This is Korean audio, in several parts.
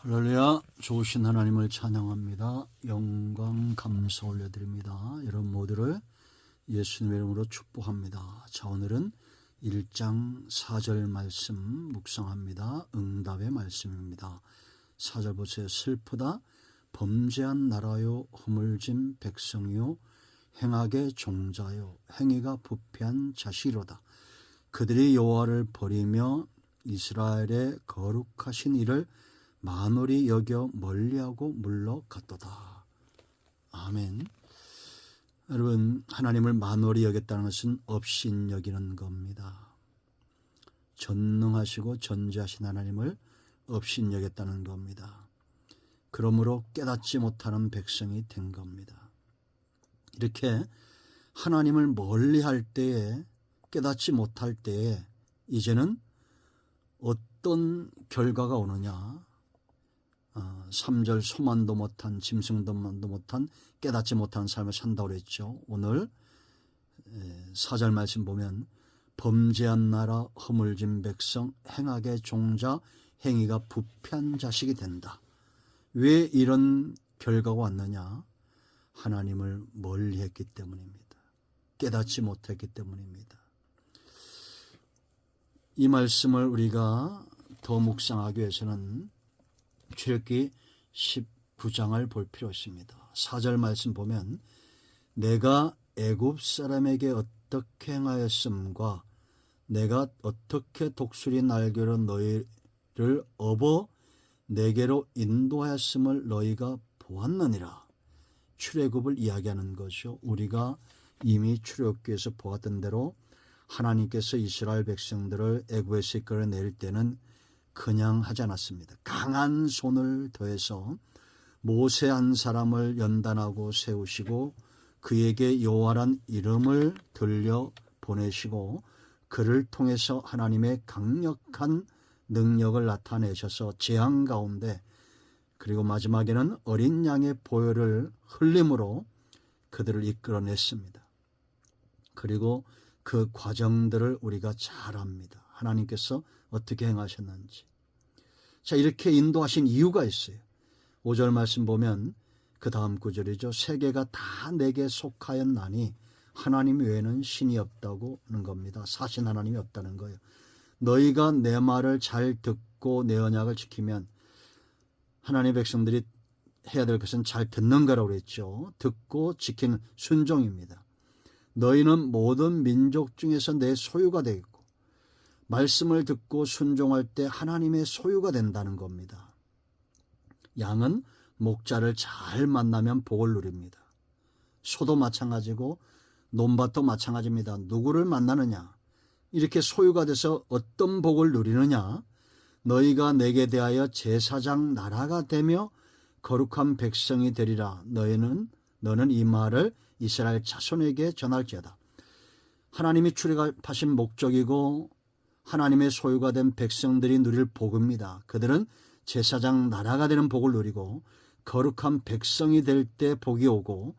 할렐루야. 좋으신 하나님을 찬양합니다. 영광 감사 올려드립니다. 여러분 모두를 예수님의 이름으로 축복합니다. 자, 오늘은 1장 4절 말씀 묵상합니다. 응답의 말씀입니다. 4절 보세요. 슬프다 범죄한 나라요 허물진 백성이요 행악의 종자요 행위가 부패한 자식이로다. 그들이 여호와를 버리며 이스라엘의 거룩하신 이를 만홀히 여겨 멀리하고 물러갔도다. 아멘. 여러분, 하나님을 만홀히 여겼다는 것은 업신여기는 겁니다. 전능하시고 전지하신 하나님을 업신여겼다는 겁니다. 그러므로 깨닫지 못하는 백성이 된 겁니다. 이렇게 하나님을 멀리할 때에, 깨닫지 못할 때에 이제는 어떤 결과가 오느냐. 3절 소만도 못한 짐승도 못한 깨닫지 못한 삶을 산다고 그랬죠. 오늘 4절 말씀 보면 범죄한 나라 허물진 백성 행악의 종자 행위가 부패한 자식이 된다. 왜 이런 결과가 왔느냐? 하나님을 멀리했기 때문입니다. 깨닫지 못했기 때문입니다. 이 말씀을 우리가 더 묵상하기 위해서는 출애굽기 19장을 볼 필요 있습니다. 4절 말씀 보면 내가 애굽 사람에게 어떻게 행하였음과 내가 어떻게 독수리 날개로 너희를 업어 내게로 인도하였음을 너희가 보았느니라. 출애굽을 이야기하는 것이요. 우리가 이미 출애굽기에서 보았던 대로 하나님께서 이스라엘 백성들을 애굽에서 이끌어낼 때는 그냥 하지 않았습니다. 강한 손을 더해서 모세 한 사람을 연단하고 세우시고 그에게 여호와란 이름을 들려 보내시고 그를 통해서 하나님의 강력한 능력을 나타내셔서 재앙 가운데 그리고 마지막에는 어린 양의 보혈을 흘림으로 그들을 이끌어냈습니다. 그리고 그 과정들을 우리가 잘 압니다. 하나님께서 어떻게 행하셨는지. 자, 이렇게 인도하신 이유가 있어요. 5절 말씀 보면 그 다음 구절이죠. 세계가 다 내게 속하였나니 하나님 외에는 신이 없다고 하는 겁니다. 사신 하나님이 없다는 거예요. 너희가 내 말을 잘 듣고 내 언약을 지키면 하나님의 백성들이 해야 될 것은 잘 듣는 거라고 그랬죠. 듣고 지키는 순종입니다. 너희는 모든 민족 중에서 내 소유가 되겠고 말씀을 듣고 순종할 때 하나님의 소유가 된다는 겁니다. 양은 목자를 잘 만나면 복을 누립니다. 소도 마찬가지고 논밭도 마찬가지입니다. 누구를 만나느냐? 이렇게 소유가 돼서 어떤 복을 누리느냐? 너희가 내게 대하여 제사장 나라가 되며 거룩한 백성이 되리라. 너는 이 말을 이스라엘 자손에게 전할지어다. 하나님이 출애굽하신 목적이고 하나님의 소유가 된 백성들이 누릴 복입니다. 그들은 제사장 나라가 되는 복을 누리고 거룩한 백성이 될 때 복이 오고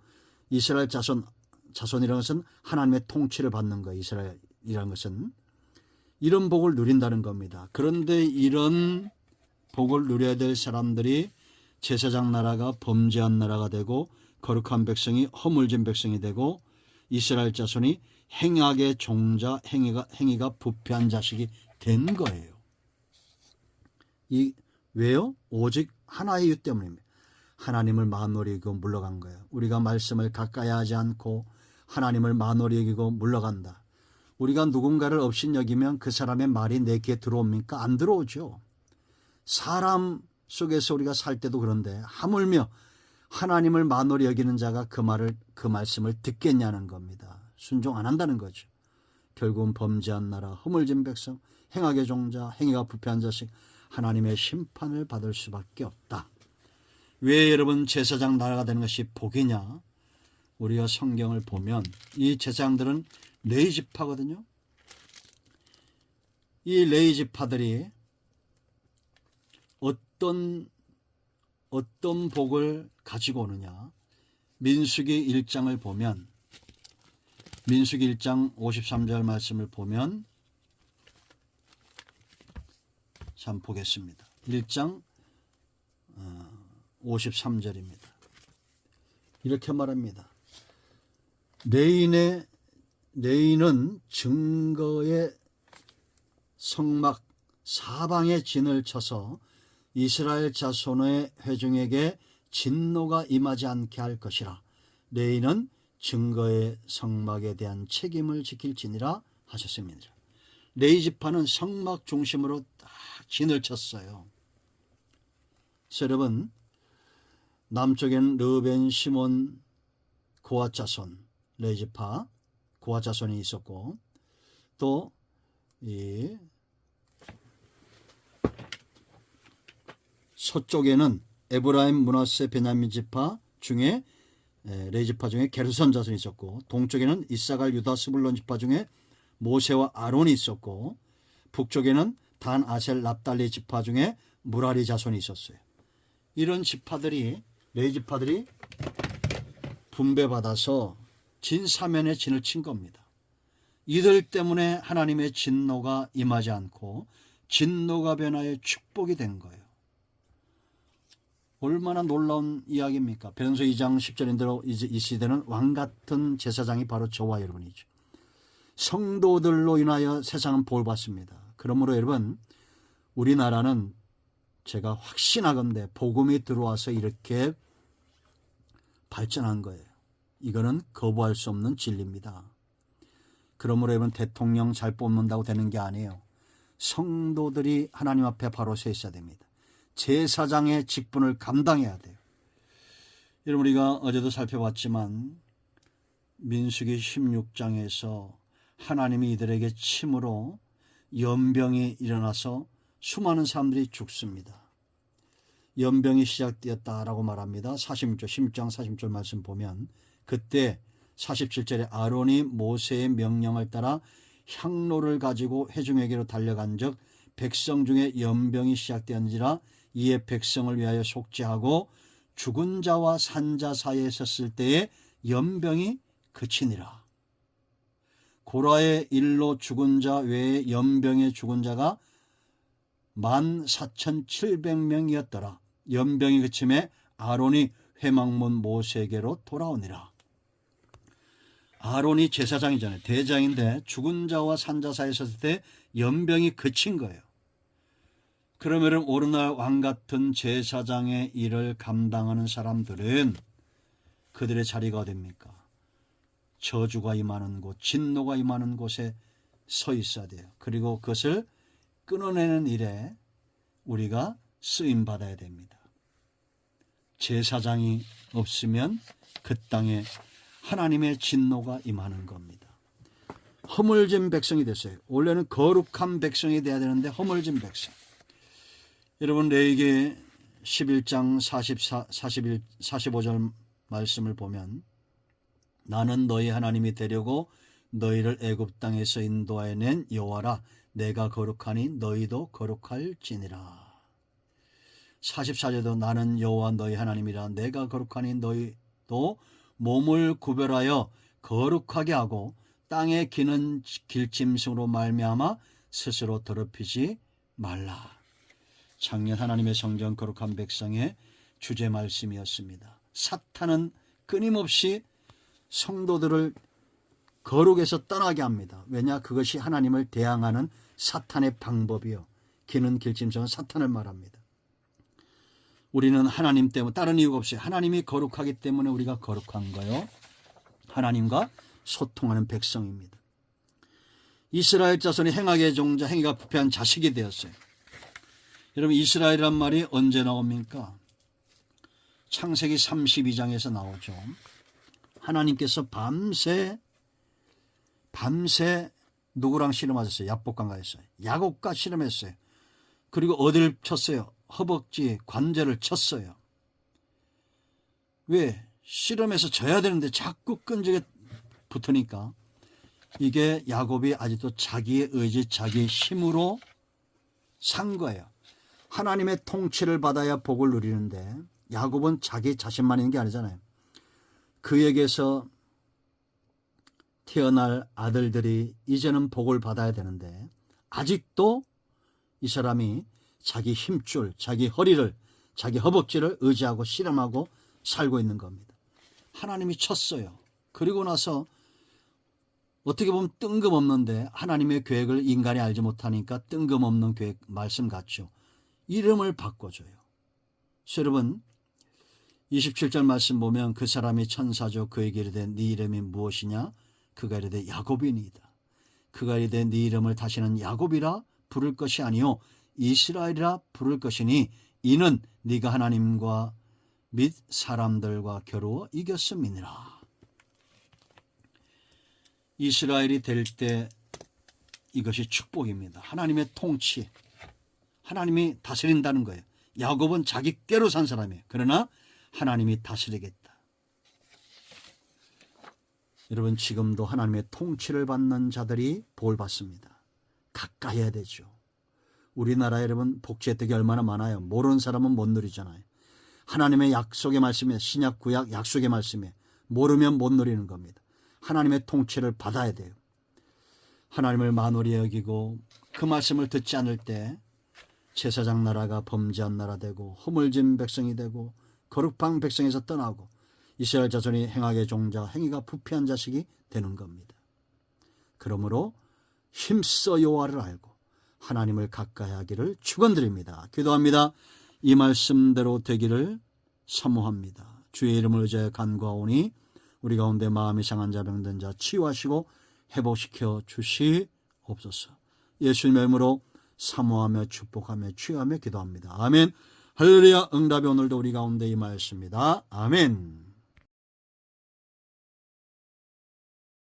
이스라엘 자손이라는 것은 하나님의 통치를 받는 거예요. 이스라엘이라는 것은 이런 복을 누린다는 겁니다. 그런데 이런 복을 누려야 될 사람들이 제사장 나라가 범죄한 나라가 되고 거룩한 백성이 허물진 백성이 되고 이스라엘 자손이 행악의 종자 행위가 부패한 자식이 된 거예요. 왜요? 오직 하나의 이유 때문입니다. 하나님을 만홀히 여기고 물러간 거예요. 우리가 말씀을 가까이 하지 않고 하나님을 만홀히 여기고 물러간다. 우리가 누군가를 업신여기면 그 사람의 말이 내 귀에 들어옵니까? 안 들어오죠. 사람 속에서 우리가 살 때도 그런데 하물며 하나님을 만홀히 여기는 자가 그 말씀을 듣겠냐는 겁니다. 순종 안 한다는 거죠. 결국은 범죄한 나라, 허물진 백성, 행악의 종자, 행위가 부패한 자식, 하나님의 심판을 받을 수밖에 없다. 왜 여러분 제사장 나라가 되는 것이 복이냐? 우리가 성경을 보면 이 제사장들은 레위지파거든요. 이 레위지파들이 어떤 복을 가지고 오느냐? 민수기 1장을 보면 민수기 1장 53절 말씀을 보면 참 보겠습니다. 1장 53절입니다. 이렇게 말합니다. 레인은 증거의 성막 사방에 진을 쳐서 이스라엘 자손의 회중에게 진노가 임하지 않게 할 것이라. 레인은 증거의 성막에 대한 책임을 지킬지니라 하셨습니다. 레위 지파는 성막 중심으로 딱 진을 쳤어요. 여러분, 남쪽에는 르벤, 시몬, 고앗 자손, 레위 지파, 고앗 자손이 있었고, 또 이 서쪽에는 에브라임, 므낫세, 베냐민 지파 중에 레위 지파 중에 게르손 자손이 있었고, 동쪽에는 이사갈, 유다, 스불론 지파 중에 모세와 아론이 있었고, 북쪽에는 단, 아셀, 납달리 지파 중에 무라리 자손이 있었어요. 이런 지파들이, 레위 지파들이 분배받아서 진 사면에 진을 친 겁니다. 이들 때문에 하나님의 진노가 임하지 않고 진노가 변하여 축복이 된 거예요. 얼마나 놀라운 이야기입니까? 베드로서 2장 10절인대로 이 시대는 왕같은 제사장이 바로 저와 여러분이죠. 성도들로 인하여 세상은 복을 받습니다. 그러므로 여러분, 우리나라는 제가 확신하건대 복음이 들어와서 이렇게 발전한 거예요. 이거는 거부할 수 없는 진리입니다. 그러므로 여러분, 대통령 잘 뽑는다고 되는 게 아니에요. 성도들이 하나님 앞에 바로 서 있어야 됩니다. 제사장의 직분을 감당해야 돼요. 여러분, 우리가 어제도 살펴봤지만 민수기 16장에서 하나님이 이들에게 침으로 연병이 일어나서 수많은 사람들이 죽습니다. 연병이 시작되었다라고 말합니다. 16장 40절 말씀 보면, 그때 47절에 아론이 모세의 명령을 따라 향로를 가지고 회중에게로 달려간 적 백성 중에 연병이 시작되었는지라 이에 백성을 위하여 속죄하고 죽은 자와 산 자 사이에 섰을 때에 연병이 그치니라. 고라의 일로 죽은 자 외에 연병에 죽은 자가 14,700명이었더라. 연병이 그침에 아론이 회막문 모세에게로 돌아오니라. 아론이 제사장이잖아요. 대장인데 죽은 자와 산 자 사이에 섰을 때 연병이 그친 거예요. 그러면 오늘날 왕같은 제사장의 일을 감당하는 사람들은 그들의 자리가 어딥니까? 저주가 임하는 곳, 진노가 임하는 곳에 서 있어야 돼요. 그리고 그것을 끊어내는 일에 우리가 쓰임받아야 됩니다. 제사장이 없으면 그 땅에 하나님의 진노가 임하는 겁니다. 허물진 백성이 됐어요. 원래는 거룩한 백성이 돼야 되는데 허물진 백성. 여러분, 레위기 11장 45절 말씀을 보면, 나는 너희 하나님이 되려고 너희를 애굽 땅에서 인도하여 낸 여호와라. 내가 거룩하니 너희도 거룩할지니라. 44절도 나는 여호와 너희 하나님이라. 내가 거룩하니 너희도 몸을 구별하여 거룩하게 하고 땅에 기는 길짐승으로 말미암아 스스로 더럽히지 말라. 작년 하나님의 성전 거룩한 백성의 주제 말씀이었습니다. 사탄은 끊임없이 성도들을 거룩에서 떠나게 합니다. 왜냐? 그것이 하나님을 대항하는 사탄의 방법이요. 기는 길짐승은 사탄을 말합니다. 우리는 하나님 때문에, 다른 이유가 없어요. 하나님이 거룩하기 때문에 우리가 거룩한 거요. 하나님과 소통하는 백성입니다. 이스라엘 자손이 행악의 종자, 행위가 부패한 자식이 되었어요. 여러분, 이스라엘이란 말이 언제 나옵니까? 창세기 32장에서 나오죠. 하나님께서 밤새 누구랑 씨름하셨어요? 야복강가 했어요. 야곱과 씨름했어요. 그리고 어디를 쳤어요? 허벅지, 관절을 쳤어요. 왜? 씨름해서 져야 되는데 자꾸 끈적에 붙으니까. 이게 야곱이 아직도 자기의 의지, 자기의 힘으로 산 거예요. 하나님의 통치를 받아야 복을 누리는데 야곱은 자기 자신만 있는 게 아니잖아요. 그에게서 태어날 아들들이 이제는 복을 받아야 되는데 아직도 이 사람이 자기 힘줄, 자기 허리를, 자기 허벅지를 의지하고 실험하고 살고 있는 겁니다. 하나님이 쳤어요. 그리고 나서 어떻게 보면 뜬금없는데 하나님의 계획을 인간이 알지 못하니까 뜬금없는 계획 말씀 같죠. 이름을 바꿔줘요. 여러분 27절 말씀 보면 그 사람이 천사죠. 그에게 이르되 네 이름이 무엇이냐? 그가 이르되 야곱이니이다. 그가 이르되 네 이름을 다시는 야곱이라 부를 것이 아니요 이스라엘이라 부를 것이니 이는 네가 하나님과 및 사람들과 겨루어 이겼음이니라. 이스라엘이 될 때 이것이 축복입니다. 하나님의 통치, 하나님이 다스린다는 거예요. 야곱은 자기 꾀로 산 사람이에요. 그러나 하나님이 다스리겠다. 여러분 지금도 하나님의 통치를 받는 자들이 복 받습니다. 가까이 해야 되죠. 우리나라 여러분 복지 혜택이 얼마나 많아요. 모르는 사람은 못 누리잖아요. 하나님의 약속의 말씀에 신약 구약 약속의 말씀에 모르면 못 누리는 겁니다. 하나님의 통치를 받아야 돼요. 하나님을 만홀히 여기고 그 말씀을 듣지 않을 때 제사장 나라가 범죄한 나라 되고 허물진 백성이 되고 거룩한 백성에서 떠나고 이스라엘 자손이 행악의 종자 행위가 부패한 자식이 되는 겁니다. 그러므로 힘써 여호와를 알고 하나님을 가까이 하기를 축원드립니다. 기도합니다. 이 말씀대로 되기를 사모합니다. 주의 이름을 의지하여 간구하오니 우리 가운데 마음이 상한 자 병든 자 치유하시고 회복시켜 주시옵소서. 예수님의 이름으로 사모하며 축복하며 취하며 기도합니다. 아멘. 할렐루야. 응답이 오늘도 우리 가운데 임하였습니다. 아멘.